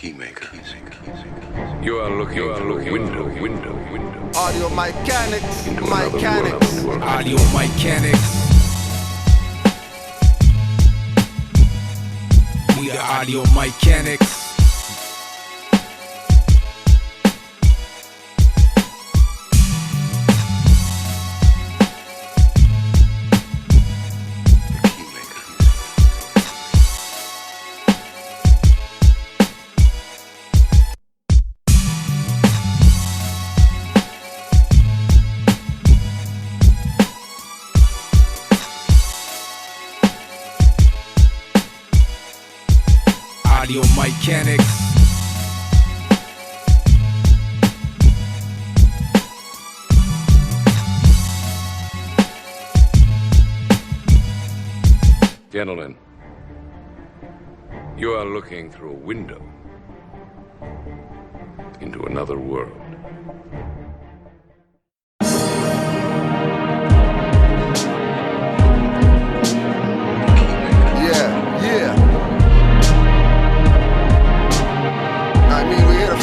Keymkrz. You are looking through a window. Audio Mikanikz, Into another world. Audio Mikanikz. We the Audio Mikanikz. Audio Mikanikz. Gentlemen, you are looking through a window into another world.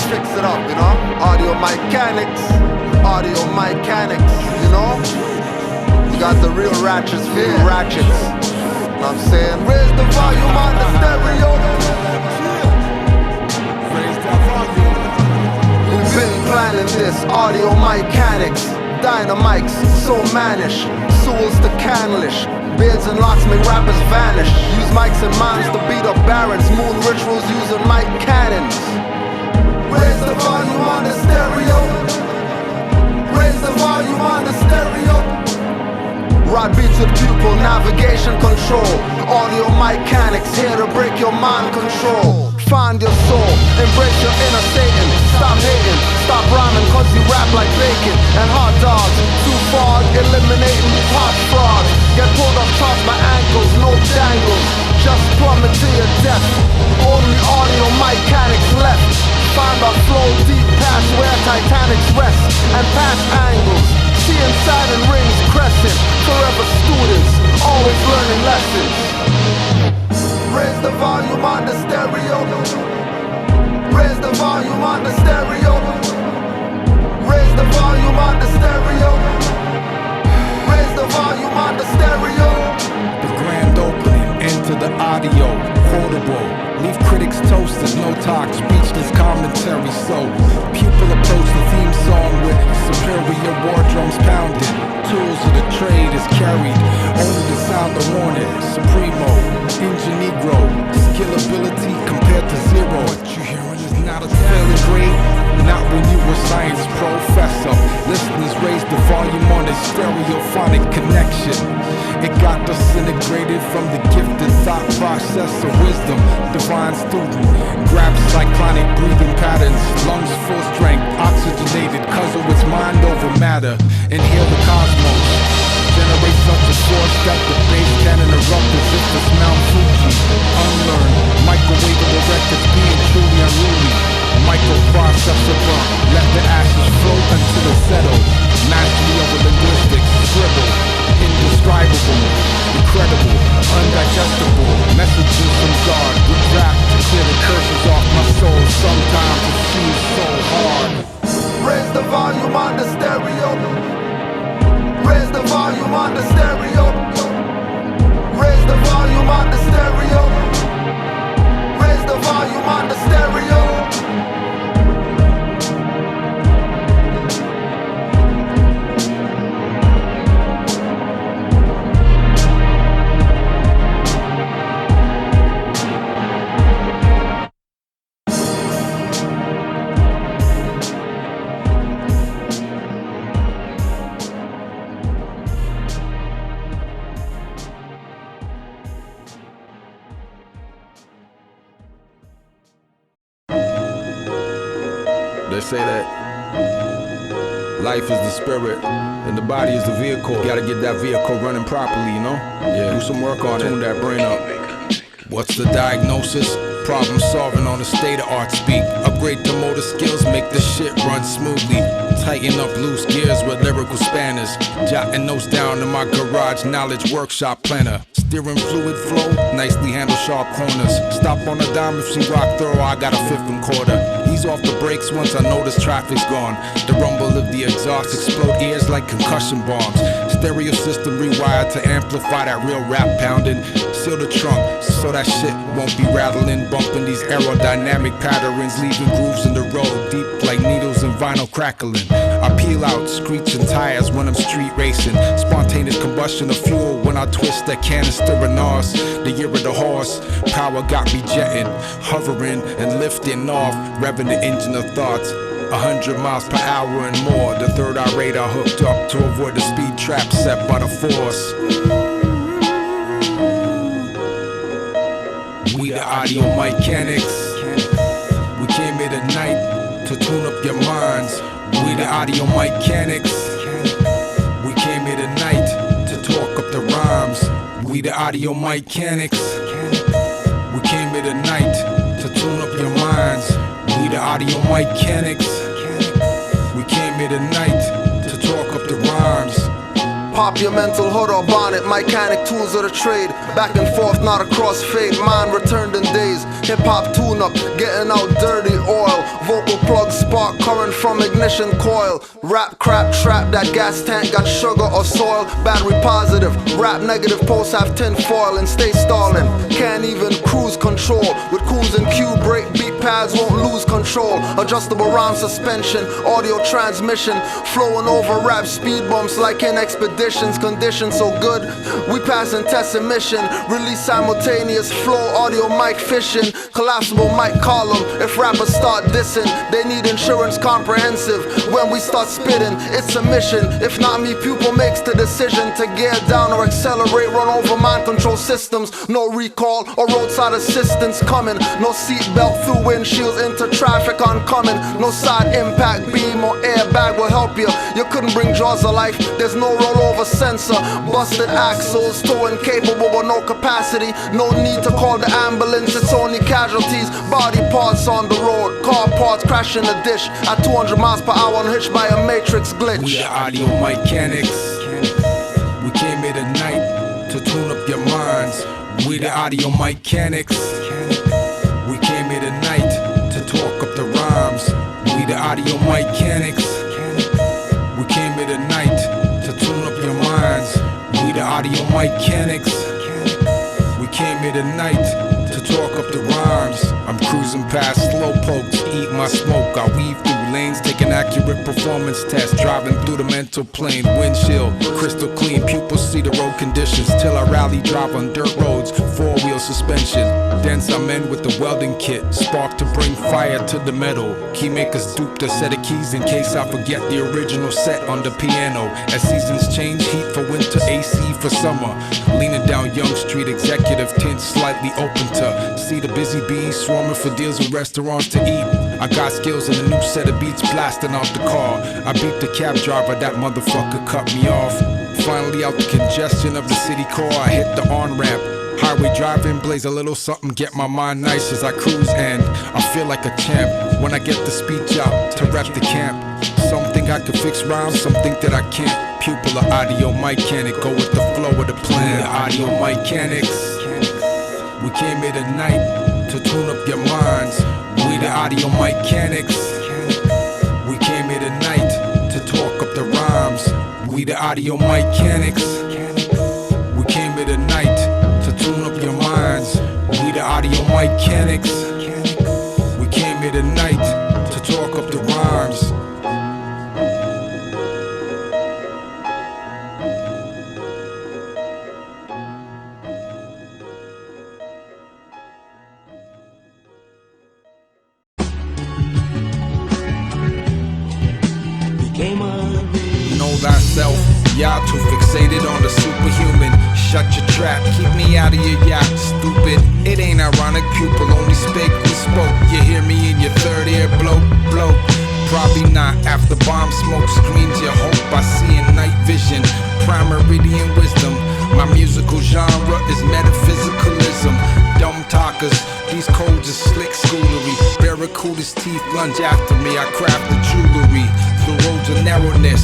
Fix it up, you know? Audio Mikanikz, Audio Mikanikz, you know? You got the real ratchets, real ratchets. You know what I'm saying? Raise the volume on the stereo. Raise the volume. We've been planning this, Audio Mikanikz. Dynamics, so mannish. Souls to canlish. Beards and locks make rappers vanish. Use mics and minds to beat up barons. Moon rituals using mic cannons. Raise the volume on the stereo. Raise the volume on the stereo. Rod beats with pupil, navigation control. Audio Mikanikz here to break your mind control. Find your soul, embrace your inner Satan. Stop hating, stop rhyming cause you rap like bacon and hot dogs. Too far, eliminating hot frogs. Get pulled off charts by ankles, no dangles. Just plummet to your death. Only Audio Mikanikz left. Find our flow deep past where Titanics rest. And past angles, see inside and rings crescent. Forever students, always learning lessons. Raise the volume on the stereo. Raise the volume on the stereo. Raise the volume on the stereo. Raise the volume on the stereo. The grand opening, enter the audio, quotable. Leave critics toasted, no talk, speechless commentary. So, Pupil approach the theme song with superior war drums pounded. Tools of the trade is carried, only the sound of warning. Supremo, Ingenegro, skill ability compared to zero. What you hearing is not a failing grade, not when you were science professor. Listeners raise the volume on the stereophonic connection. It got disintegrated from the gifted thought process of wisdom. Divine student, grab cyclonic breathing patterns. Lungs full strength, oxygenated, cause of its mind over matter. Inhale the cosmos. Generate such a force that the bass can erupt as if it's Mount Fuji. Unlearn, microwavable records being truly unruly. Microprocessor burn, let the ashes float until it settle. Mastery over linguistics, scribble. Indescribable, incredible, undigestible. Messages from God with rap to clear the curses off my soul. Sometimes it feels so hard. Raise the volume on the stereo. Raise the volume on the stereo. Raise the volume on the stereo. Raise the volume on the stereo. They say that life is the spirit and the body is the vehicle. You gotta get that vehicle running properly, you know? Yeah. Do some work on it. Tune that brain up. What's the diagnosis? Problem solving on the state of art speak. Upgrade to motor skills, make make the shit run smoothly. Tighten up loose gears with lyrical spanners. Jotting notes down in my garage knowledge workshop planner. Steering fluid flow, nicely handle sharp corners. Stop on a dime if she rock thorough, I got a fifth and quarter. Ease off the brakes once I notice traffic's gone. The rumble of the exhaust explode ears like concussion bombs. Stereo system rewired to amplify that real rap pounding. Seal the trunk so that shit won't be rattling. Bumping these aerodynamic patterns, leaving grooves in the road deep like needles and vinyl crackling. I peel out screeching tires when I'm street racing. Spontaneous combustion of fuel when I twist that canister and NOS. The year of the horse, power got me jetting, hovering and lifting off, revving the engine of thoughts. 100 miles per hour and more. The third eye radar hooked up to avoid the speed trap set by the force. We the audio Mikanikz. We came here tonight to tune up your minds. We the audio Mikanikz. We came here tonight to talk up the rhymes. We the audio Mikanikz. We came here tonight to tune up your minds. We the audio Mikanikz. We came here tonight to talk up the rhymes. Pop your mental hood or bonnet, mechanic tools of the trade. Back and forth, not a crossfade, mine returned in days. Hip-hop tune-up, getting out dirty oil. Vocal plug spark, current from ignition coil. Rap, crap, trap, that gas tank got sugar or soil. Battery positive, rap negative, posts have tin foil and stay stalling. Can't even cruise control, with cruise and cue break, beat pads won't lose control. Adjustable rhyme suspension, audio transmission, flowing over rap speed bumps like in expeditions. Conditions so good, we passing test emission. Release simultaneous flow, audio mic fishing. Collapsible mic column, if rappers start dissing, they need insurance comprehensive. When we start spitting, it's a mission. If not me, Pupil makes the decision to gear down or accelerate, run over mind control systems. No recall or roadside assistance coming. No seatbelt through windshields into traffic oncoming. No side impact beam or airbag will help you. You couldn't bring jaws of life, there's no rollover sensor. Busted axles, tow incapable with no capacity. No need to call the ambulance, it's only casualties. Body parts on the road, car parts crash in the dish at 200 miles per hour unhitched by a matrix glitch. We the audio Mikanikz. We came here tonight to tune up your minds. We the audio Mikanikz. We came here tonight to talk up the rhymes. We the audio Mikanikz. We came here tonight to tune up your minds. We the audio Mikanikz. We came here tonight to talk up the rhymes. I'm cruising past slow pokes, eat my smoke. I weave through lanes, take an accurate performance test. Driving through the mental plane, windshield crystal clean. Pupils see the road conditions till I rally, drive on dirt roads. Four-wheel suspension, dense I'm in with the welding kit. Spark to bring fire to the metal. Keymkrz duped a set of keys in case I forget the original set on the piano. As seasons change, heat for winter, AC for summer. Leaning down Young Street, executive tint slightly open to see the busy bees swarming for deals with restaurants to eat. I got skills and a new set of beats blasting out the car. I beat the cab driver, that motherfucker cut me off. Finally out the congestion of the city core, I hit the on-ramp. Highway driving, blaze a little something, get my mind nice as I cruise, and I feel like a champ when I get the speech out to rep the camp. Some think I can fix rhymes, some think that I can't. Pupil of audio Mikanikz, go with the flow of the plan. The audio Mikanikz. We came here tonight to tune up your minds. We the audio Mikanikz. We came here tonight to talk up the rhymes. We the audio Mikanikz. We came here tonight to tune up your minds. We the audio Mikanikz. We came here tonight to talk up the rhymes. Know thyself, y'all too fixated on the superhuman. Shut your trap, keep me out of your yacht, stupid. It ain't ironic, Pupil only spake we spoke. You hear me in your third ear, blow. Probably not, after bomb smoke screens your hope. I see in night vision, prime meridian wisdom. My musical genre is metaphysicalism. Dumb talkers, these codes are slick schoolery. Bear a coolest teeth lunge after me. I craft the jewelry through roads of narrowness.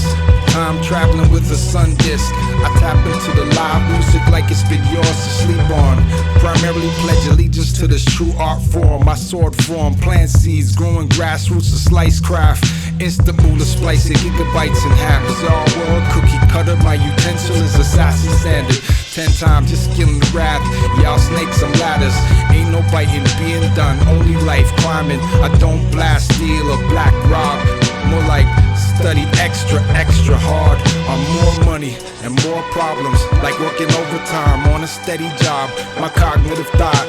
Time traveling with a sun disk. I tap into the live music like it's been yours to sleep on. Primarily pledge allegiance to this true art form. My sword form, plant seeds, growing grassroots of slice craft. Instant moolah splicing gigabytes in half. Bizarre world cookie cutter. My utensil is assassin standard. 10 times just killing the wrath. Y'all snakes, I'm ladders. Ain't no biting being done. Only life climbing. I don't blast steel or black rock. More like study extra hard on more money and more problems, like working overtime on a steady job. My cognitive thought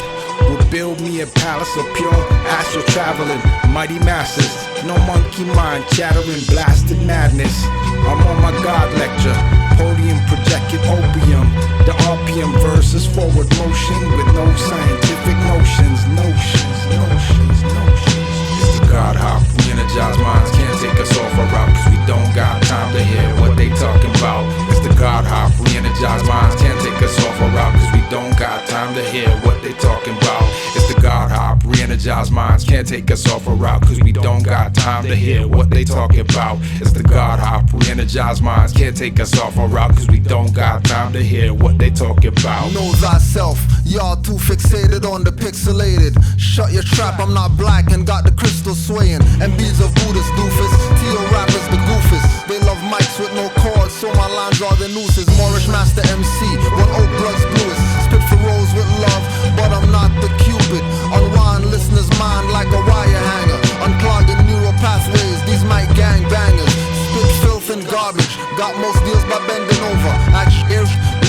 will build me a palace of pure astral traveling, mighty masses. No monkey mind chattering, blasted madness. I'm on my God lecture, podium projected opium. The RPM verse is forward motion with no scientific notions. It's the God hop, we energize minds, can't take us off a route, cause we don't got time to hear what they talking about. It's the God hop, we energize minds, can't take us off a route, cause we don't got time to hear what they talking about. It's the God hop, re-energize minds, can't take us off a route, cause we don't got time to hear what they talking about. It's the God hop, re-energize minds, can't take us off a route, cause we don't got time to hear what they talking about. Know thyself, y'all too fixated on the pixelated. Shut your trap, I'm not black and got the crystal swaying. And beads of Buddhist doofus, T.O. rappers the goofus. They love mics with no cords, so my lines are the nooses. Moorish master MC, one oak blood's bluest. Spit for rose with love, but I'm not the cupid. Unwind listeners' mind like a wire hanger. Unclogging neural pathways, these mic gang bangers. Spit filth and garbage, got most deals by bending over. Actually,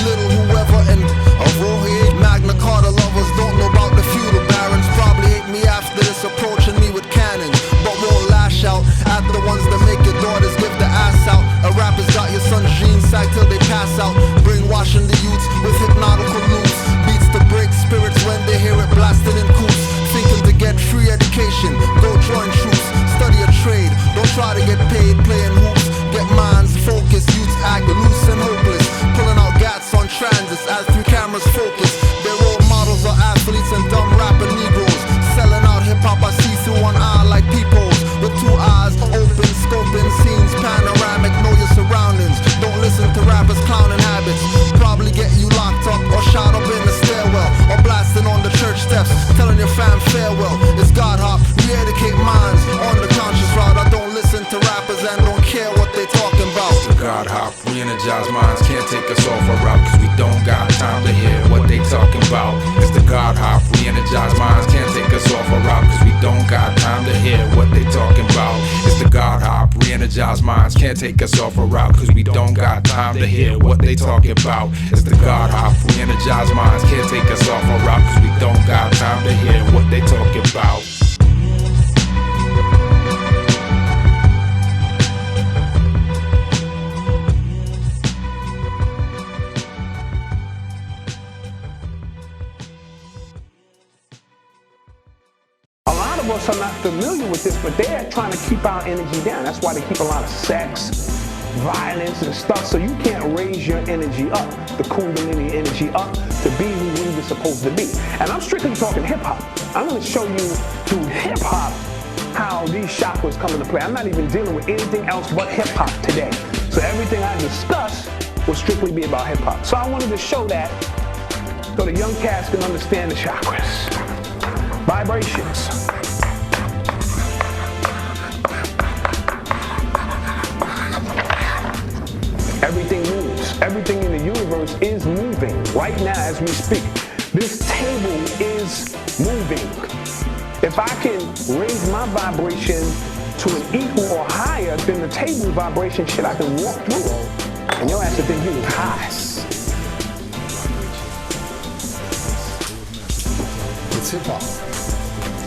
little whoever and avoid Magna Carta lovers don't know about the feudal barons. Probably hate me after this, approaching me with cannons, but won't lash out at the ones that make your daughters give the ass out. A rapper's got your son's jeans sagged till they pass out, brainwashing the youths with hypnotical loops. Beats to break spirits when they hear it blasting in coops. Thinking to get free education, go join troops, study a trade, don't try to get paid playing hoops. Get minds focused, youths act loose and hopeless, pulling out gats on transits as 3 cameras focus. Their role models are athletes and dumb rapper Negroes, selling out hip-hop I see through one eye like peepholes. With 2 eyes open, scoping scenes, panoramic, know your surroundings. Don't listen to rappers' clowning habits, probably get you locked up or shot up in the stairwell, or blasting on the church steps, telling your fam farewell. It's God hop, re-educate minds on the conscious route. I don't listen to rappers and don't care what they talking about. It's the God hop, re-energize minds, can't take us off a route, cause we don't got time to hear what they talking about. It's the God hop, re-energize minds, can't take us off a route, cause we don't got time to hear what they talking about. It's the God hop, re-energize minds, can't take us off a route, cause we don't got time to hear what they talking about. It's the God hop, re-energize minds, can't take us off a route, cause we don't got time to hear what they talking about. A lot of us are not familiar with this, but they're trying to keep our energy down. That's why they keep a lot of sex, violence, and stuff, so you can't raise your energy up, the Kundalini energy up, to be who we were supposed to be. And I'm strictly talking hip-hop. I'm going to show you through hip-hop how these chakras come into play. I'm not even dealing with anything else but hip-hop today. So everything I discuss will strictly be about hip-hop. So I wanted to show that so the young cats can understand the chakras. Vibrations. Everything moves. Everything in the universe is moving right now as we speak. This table is moving. If I can raise my vibration to an equal or higher than the table's vibration, shit, I can walk through it. And your ass would think you was high. It's hip hop.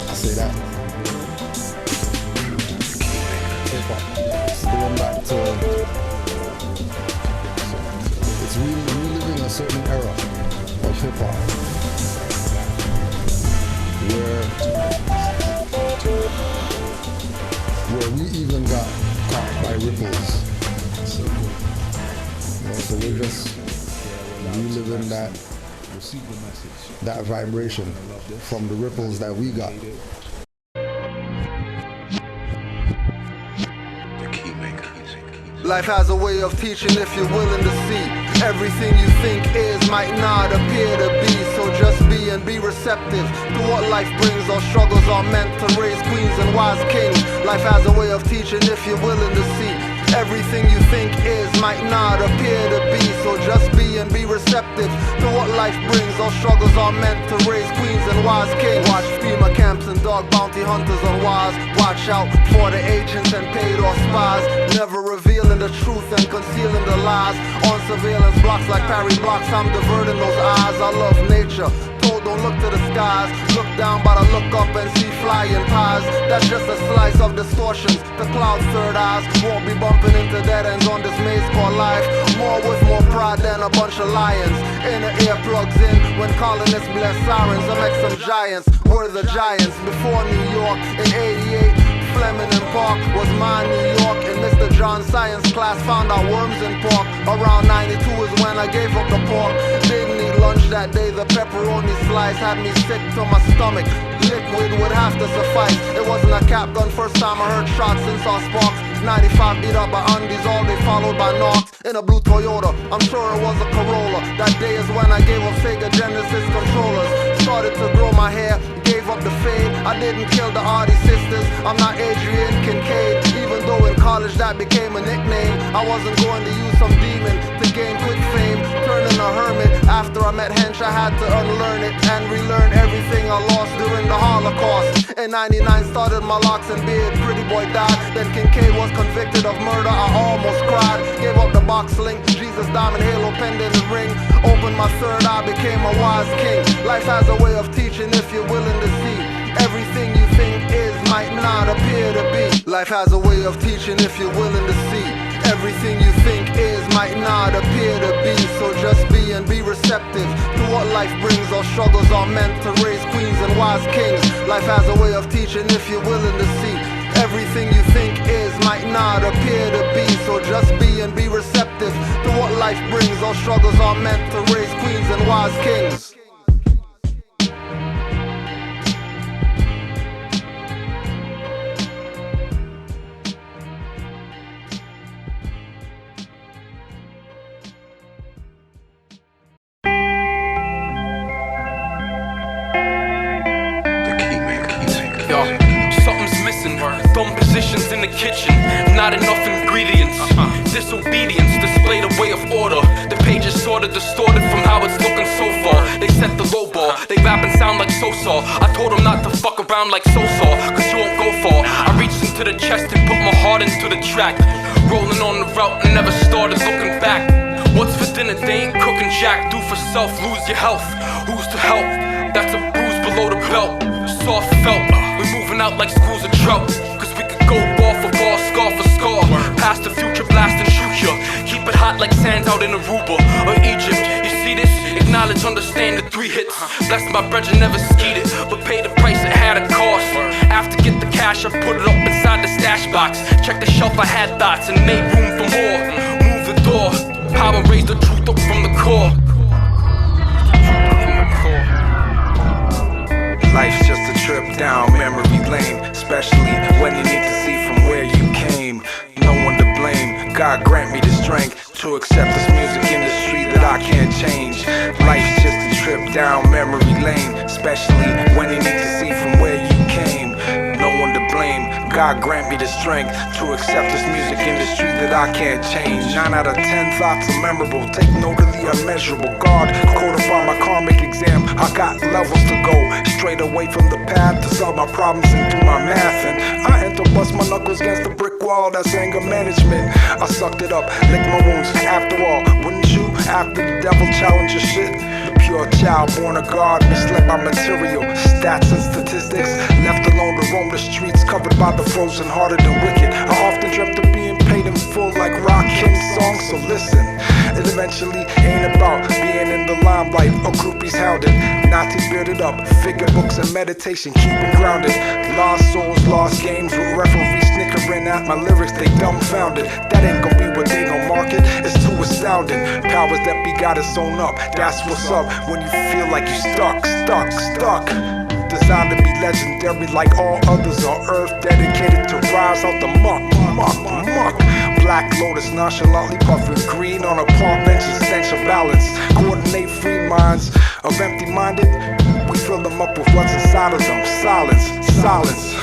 I say that. Hip hop. Going back to, it's reliving a certain era of hip hop where we even got caught by ripples. You know, so we're just reliving that vibration from the ripples that we got. Life has a way of teaching if you're willing to see. Everything you think is might not appear to be. So just be and be receptive to what life brings. Our struggles are meant to raise queens and wise kings. Life has a way of teaching if you're willing to see. Everything you think is might not appear to be. So just be and be receptive to what life brings. Our struggles are meant to raise queens and wise kings. Watch FEMA camps and dog bounty hunters on wise. Watch out for the agents and paid off spies. Never revealing the truth and concealing the lies. On surveillance blocks like Parry blocks, I'm diverting those eyes. I love nature. Told don't look to the skies. Look down but I look up and see flying pies. That's just a slice of distortions. The cloud's third eyes won't be bumping into dead ends on this maze called life. More with more pride than a bunch of lions. Inner ear plugs in when colonists bless sirens. I make some giants, we're the giants. Before New York in 88, Fleming and Park was my New York. In Mr. John's science class found out worms in pork. Around 92 is when I gave up the pork. Didn't eat lunch that day, the pepperoni slice had me sick to my stomach. Liquid would have to suffice. It wasn't a cap gun, first time I heard shots and saw sparks. 95 beat up by undies, all day followed by knocks. In a blue Toyota, I'm sure it was a Corolla. That day is when I gave up Sega Genesis controllers. Started to grow my hair, gave up the fade. I didn't kill the Artie sisters, I'm not Adrian Kincaid. Even though in college that became a nickname, I wasn't going to use some demon to gain quick fame. Turning a hermit, after I met Hench I had to unlearn it and relearn everything I lost during the Holocaust. In 99 started my locks and beard, pretty boy died. Then Kincaid was convicted of murder, I almost cried. Gave up the box link, Jesus diamond halo pendant and ring. Opened my third eye, became a wise king. Life has a way of teaching if you're willing to see. Everything you think is might not appear to be. Life has a way of teaching if you're willing to see. Everything you think is might not appear to be. So just be and be receptive to what life brings. Our struggles are meant to raise queens and wise kings. Life has a way of teaching if you're willing to see. Everything you think is might not appear to be. So just be and be receptive to what life brings. Our struggles are meant to raise queens and wise kings. Dumb positions in the kitchen, not enough ingredients. Disobedience displayed a way of order. The pages sorta distorted from how it's looking so far. They set the low bar, they rap and sound like so-saw. I told them not to fuck around like so-saw, cause you won't go far. I reached into the chest and put my heart into the track. Rolling on the route and never started looking back. What's for dinner? They ain't cooking jack. Do for self, lose your health. Who's to help? That's a bruise below the belt. Soft felt, we moving out like schools of drought. Cause we could go bar for bar, scar for scar. Past the future, blast and shoot ya. Keep it hot like sands out in Aruba or Egypt. You see this? Acknowledge, understand the 3 hits. Blessed my brethren, never skied it, but pay the price it had a cost. After get the cash, I put it up inside the stash box. Check the shelf, I had thoughts and made room for more. Move the door, power raise the truth up from the core. Life's just a trip down memory lane, especially when you need to see from where you came. No one to blame. God grant me the strength to accept this music industry that I can't change. Life's just a trip down memory lane, especially when you need to see from where you came. No one to blame. God grant me the strength to accept this music industry that I can't change. 9 out of 10 thoughts are memorable. Take note of the unmeasurable. God codify my karmic exam. I got levels to go straight away from the path to solve my problems and do my math. And I enter bust my knuckles against the brick wall. That's anger management. I sucked it up, licked my wounds. After all, wouldn't you? After the devil challenge your shit. Pure child, born of God, misled by material stats and statistics, left alone to roam the streets, covered by the frozen hearted and wicked. I often dreamt of being paid in full like Rakim's songs, so listen. It eventually ain't about being in the limelight or groupies hounded. Nazi bearded up, figure books and meditation, keeping grounded. Lost souls, lost games with referees snickering at my lyrics, they dumbfounded. That ain't gonna be what they gon' market, it's too astounding. Powers that be got it sewn up, that's what's up when you feel like you stuck. Designed to be legendary like all others on earth, dedicated to rise out the muck. Black Lotus nonchalantly puffing green on a park bench, essential balance. Coordinate free minds of empty-minded. We fill them up with what's inside of them. Silence, silence.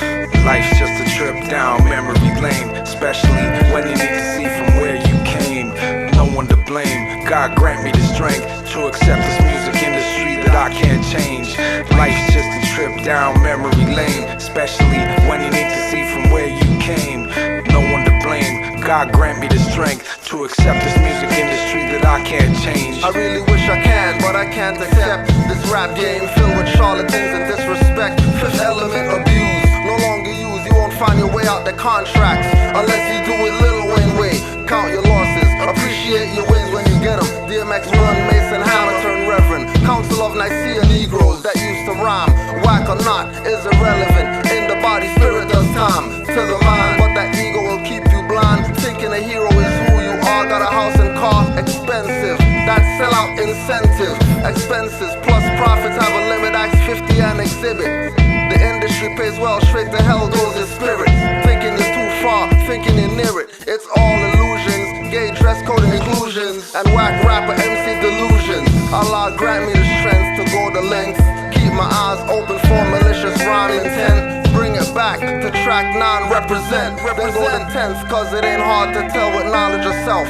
Life's just a trip down memory lane, especially when you need to see from where you came. No one to blame. God grant me the strength to accept this music industry that I can't change. Life's just a trip down memory lane, especially when you need to see from where you came. No one to blame. God grant me the strength to accept this music industry that I can't change. I really wish I can, but I can't accept this rap game filled with charlatans and disrespect. Fifth element abuse, no longer used. You won't find your way out the contracts unless you do it Lil Wayne way. Count your losses, appreciate your wins when you get them. DMX run, Mason Hammer turn Reverend. Council of Nicaea Negroes that used to rhyme. Whack or not is irrelevant. In the body, spirit does time to the mind, but that ego will keep you blind. Thinking a hero is who you are. Got a house and car, expensive. That sellout incentive. Expenses plus profits have a limit. Acts 50 and exhibit. The industry pays well, straight to hell goes your spirit. Thinking you're too far, thinking you're near it. It's all illusions, gay dress code and inclusions, and whack rapper MC delusions. Allah grant me the strength to go the length. Keep my eyes open for malicious rhyme intent. Bring it back to track 9, represent. Then go to 10th, cause it ain't hard to tell with knowledge of self.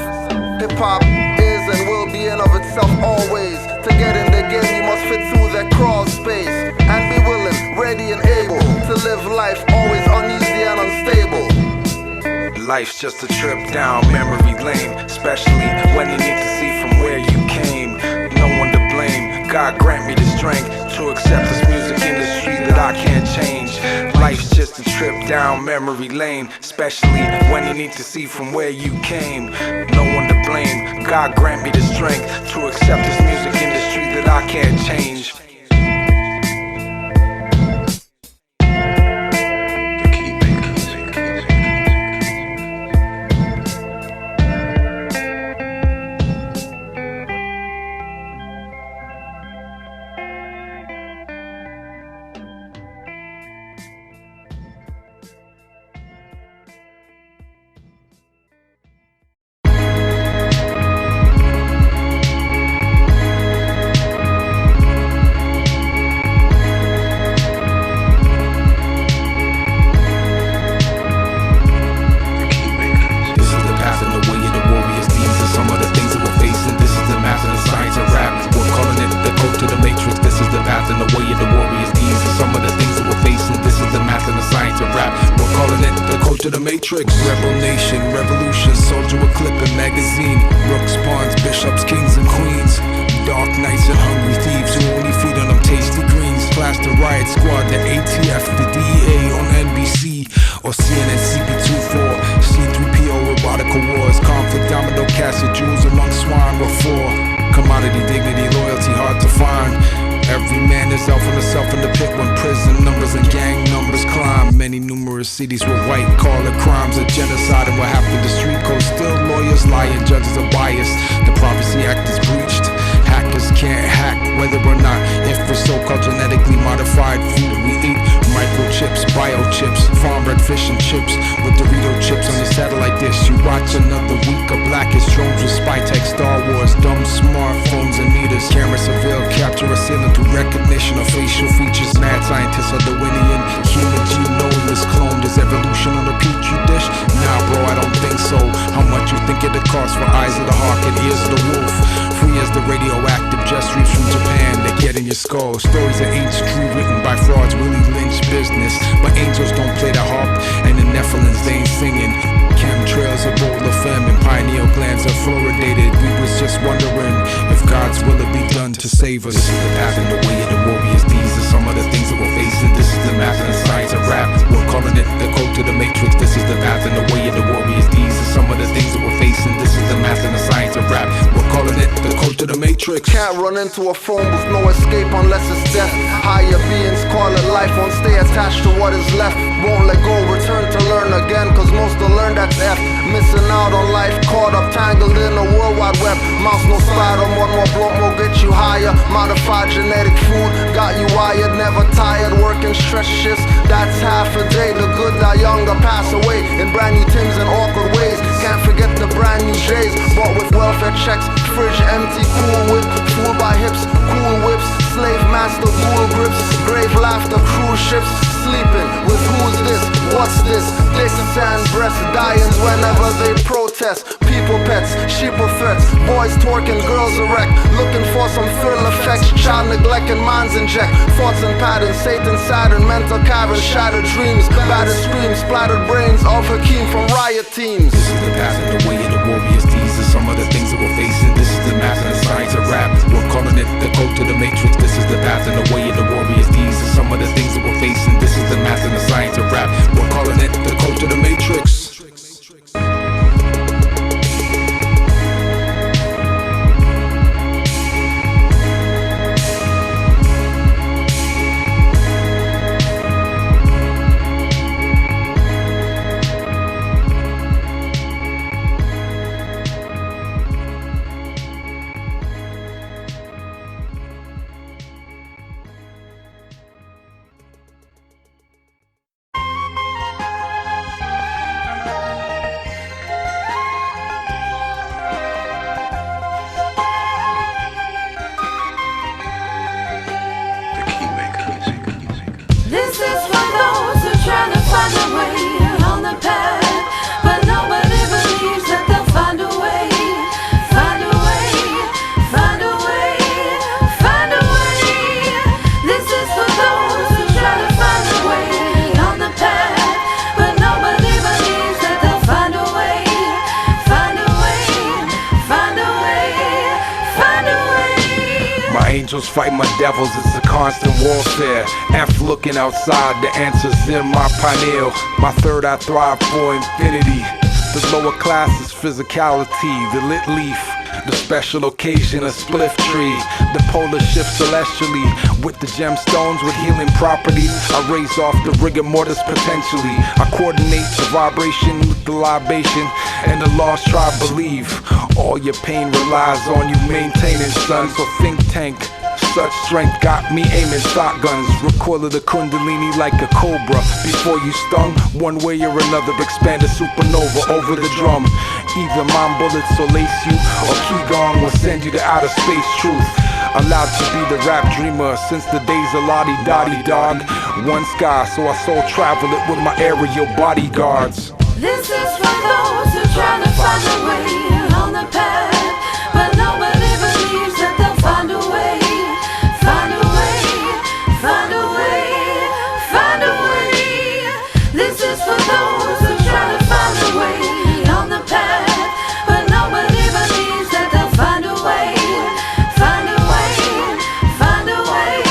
Hip-hop is and will be in of itself always. To get in the game you must fit through that crawl space, and be willing, ready and able to live life always uneasy and unstable. Life's just a trip down memory lane, especially when you need to see from where you came. No one to blame. God grant me the strength to accept this music industry that I can't change. Life's just a trip down memory lane, especially when you need to see from where you came. No one to blame. God grant me the strength to accept this music industry that I can't change. Rebel nation, revolution, soldier with clip and magazine. Rooks, pawns, bishops, kings and queens. Dark nights and hungry thieves who only feed on them tasty greens. Class the riot squad, the ATF, the DEA on NBC or CNN CP24. C3PO, robotical wars, conflict, domino, casket, jewels among swine before. Commodity, dignity, loyalty, hard to find. Every man is out for himself in the pit when prison numbers and gang numbers climb. Many numerous cities with white collar crimes, a genocide, and what happened to street code. Still lawyers lie and judges are biased. The Privacy Act is breached. Hackers can't hack whether or not if for so-called genetically modified food we eat. Microchips, biochips, farm-bred fish and chips with Dorito chips on your satellite dish. You watch another week of blackest drones with spy tech, Star Wars, dumb smartphones and meters. Camera surveil, capture a ceiling through recognition of facial features. Mad scientists are Darwinian. Human genome is cloned. Is evolution on a petri dish? Nah, bro, I don't think so. How much you think it'll cost for eyes of the hawk and ears of the wolf? Free as the radioactive jet streams from Japan that get in your skull. Stories of ancient tree written by frauds, Willie Lynch business. But angels don't play the harp, and the Nephilims they ain't singing. Chemtrails of Bola Femme and pineal glands are fluoridated. We was just wondering if God's will it be done to save us. This is the path and the way of the warriors. These are some of the things that we're facing. This is the math and the science of rap. We're calling it the code to the matrix. This is the path and the way of the warriors. These are some of the things that we're facing. This is the math and the science of rap. We're calling it the code to the matrix. Can't run into a phone with no escape unless it's death. Higher beings call it life, won't stay attached to what is left. Won't let go, return to learn again, cause most will learn that's F. Missing out on life, caught up, tangled in a world wide web. Mouse no spider, one more blunt will get you higher. Modified genetic food, got you wired, never tired, working stretch shifts. That's half a day, the good die young or pass away in brand new Timbs and awkward ways. Can't forget J's, bought with welfare checks. Fridge empty, cool whip, fool by hips, cool whips. Slave master, cool grips, grave laughter, cruise ships. Sleeping with who's this, what's this? Dicks and breasts, dying whenever they protest. People pets, sheep with threats, boys twerking, girls erect. Looking for some thrill effects, child neglect and minds inject. Thoughts and patterns, Satan, Saturn, mental caverns, shattered dreams. Battered screams, splattered brains of Hakeem from riot teams. This is the path and the way of the warriors. These are some of the things that we're facing. This is the math and the science of rap. We're calling it the code to the matrix. This is the path and the way of the warriors. These are some of the things that we're facing. This is the math and the science of rap. We're calling it the code to the matrix. This is for those who try to find a way on the path, but nobody believes that they'll find a way, find a way, find a way, find a way. This is for those who try to find a way on the path, but nobody believes that they'll find a way, find a way, find a way, find a way. My angels fight my devils, it's a constant warfare. F looking outside, the answer's in my pineal. My third eye thrive for infinity. The lower class is physicality, the lit leaf, the special occasion, a spliff tree. The polar shift celestially, with the gemstones with healing properties. I raise off the rigor mortis potentially. I coordinate the vibration with the libation, and the lost tribe believe. All your pain relies on you maintaining, son. So think tank, such strength got me aiming shotguns. Recoil of the kundalini like a cobra. Before you stung, one way or another, expand a supernova over the drum. Either mind bullets will lace you, or Qigong will send you to outer space truth. Allowed to be the rap dreamer since the days of Lottie Dottie Dog. One sky, so I soul travel it with my aerial bodyguards. This is for those who try to find a way on the path, but nobody believes that they'll find a way, find a way, find a way, find a way. This is for those who try to find a way on the path, but nobody believes that they'll find a way, find a way, find a way,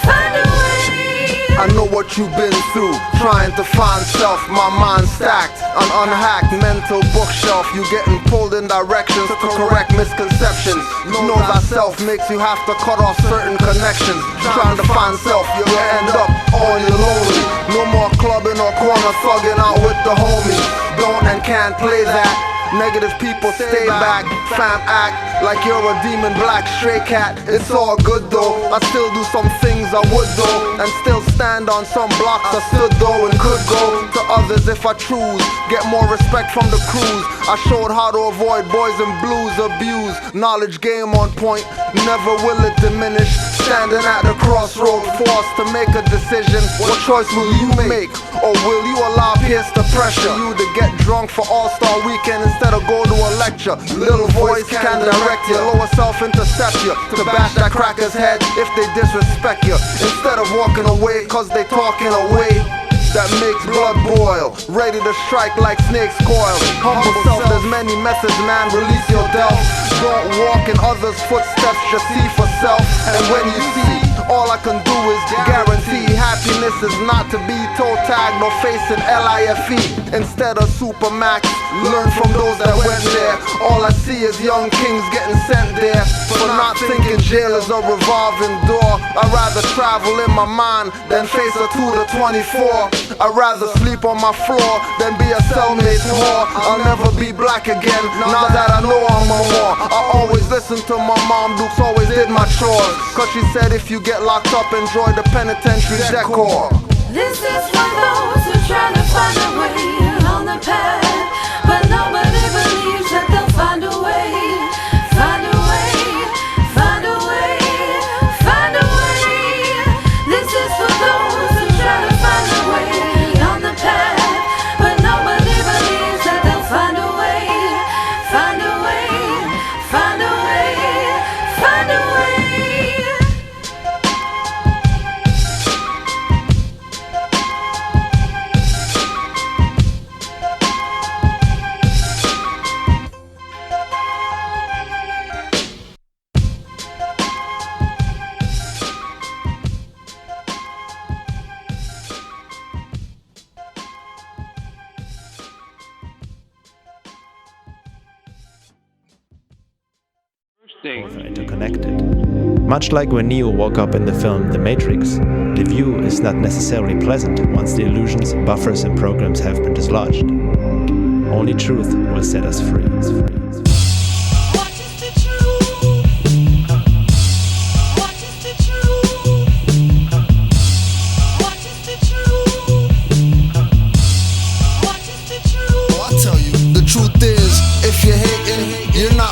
find a way. I know what you've been through, trying to find self, my mind stacked. An unhacked mental bookshelf, you getting pulled in directions to correct misconceptions. Know thyself makes you have to cut off certain connections. Trying to find self, you'll end up on your lonely. No more clubbing or corner thugging out with the homies. Don't and can't play that. Negative people stay back, fam act like you're a demon black stray cat. It's all good though, I still do some things I would though, and still stand on some blocks I stood though, and could go to others if I choose. Get more respect from the crews. I showed how to avoid boys and blues abuse. Knowledge game on point, never will it diminish. Standing at the crossroad, forced to make a decision. What choice will you make? Or will you allow peers to pressure you to get drunk for All-Star Weekend instead of go to a lecture? Little voice can direct you, lower self intercept you, to bash that cracker's head if they disrespect you. Instead of walking away cause they talking away that makes blood boil, ready to strike like snakes coil. Humble self, there's many methods, man, release your delf. Don't walk in others' footsteps, just see for self. And when you see, all I can do is guarantee happiness is not to be toe tagged or facing LIFE instead of Supermax. Learn from those that went there. All I see is young kings getting sent there for not thinking jail is a revolving door. I'd rather travel in my mind than face a 2 to 24. I'd rather sleep on my floor than be a cellmate's whore. I'll never be black again now that I know I'm a whore. I always listen to my mom, Dukes always did my chores, cause she said if you get locked up, enjoy the penitentiary decor. This is for those who try to find a way on the path, but nobody believes that they'll find are interconnected. Much like when Neo woke up in the film The Matrix, the view is not necessarily pleasant once the illusions, buffers and programs have been dislodged. Only truth will set us free.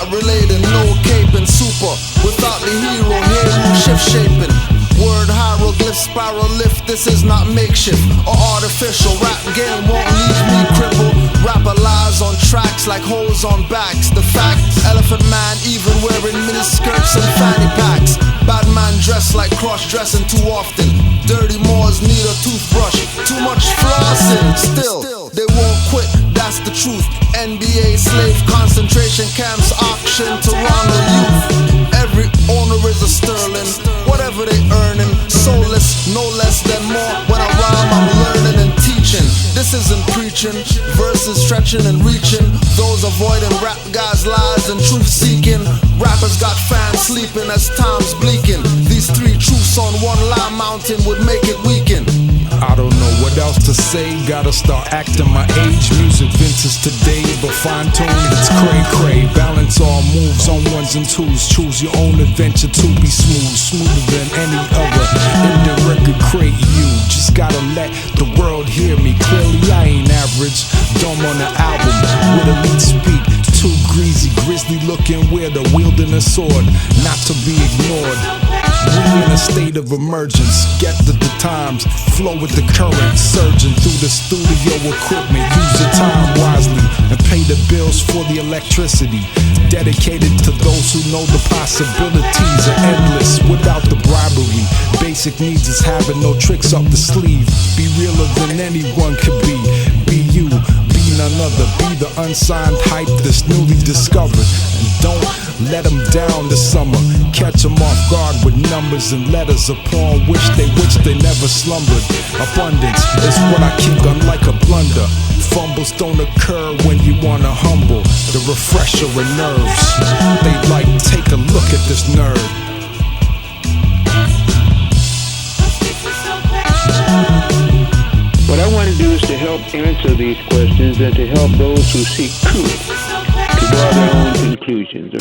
Related, no caping, super without the hero, hero shift shaping. Word hieroglyph, spiral lift, this is not makeshift or artificial. Rap game won't leave me crippled. Rapper lies on tracks like holes on backs. The fact, Elephant Man even wearing mini skirts and fanny packs. Bad man dressed like cross-dressing too often. Dirty Moors need a toothbrush. Too much flossing. Still, they won't quit, that's the truth. NBA slave concentration camps, auction Toronto youth. Every owner is a sterling. Whatever they earning, soulless, no less than more. When I rhyme, I'm learning and teaching. This isn't preaching, verses stretching and reaching. Those avoiding rap guys' lies and truth seeking. Rappers got fans sleeping as time's bleaking. These three truths on one line mountain would make it weaken. I don't know what else to say, gotta start acting my age. Music vintage today, but fine-tuned, it's cray-cray. Balance all moves on ones and twos. Choose your own adventure to be smooth, smoother than any other. In the record crate, you just gotta let the world hear me. Clearly I ain't average, dumb on the album with elite speak. Too greasy, grizzly looking weirder, wielding a sword, not to be ignored. We in a state of emergence, get the times, flow with the current, surging through the studio equipment. Use your time wisely and pay the bills for the electricity. Dedicated to those who know the possibilities are endless without the bribery. Basic needs is having no tricks up the sleeve. Be realer than anyone could be. Be you, be none other. Be the unsigned hype that's newly discovered. And don't let them down this summer. Catch them off guard with numbers and letters upon which they never slumbered. Abundance is what I keep, unlike a blunder. Fumbles don't occur when you wanna humble. The refresher of nerves. They like, take a look at this nerd. What I want to do is to help answer these questions and to help those who seek truth to draw their own conclusions.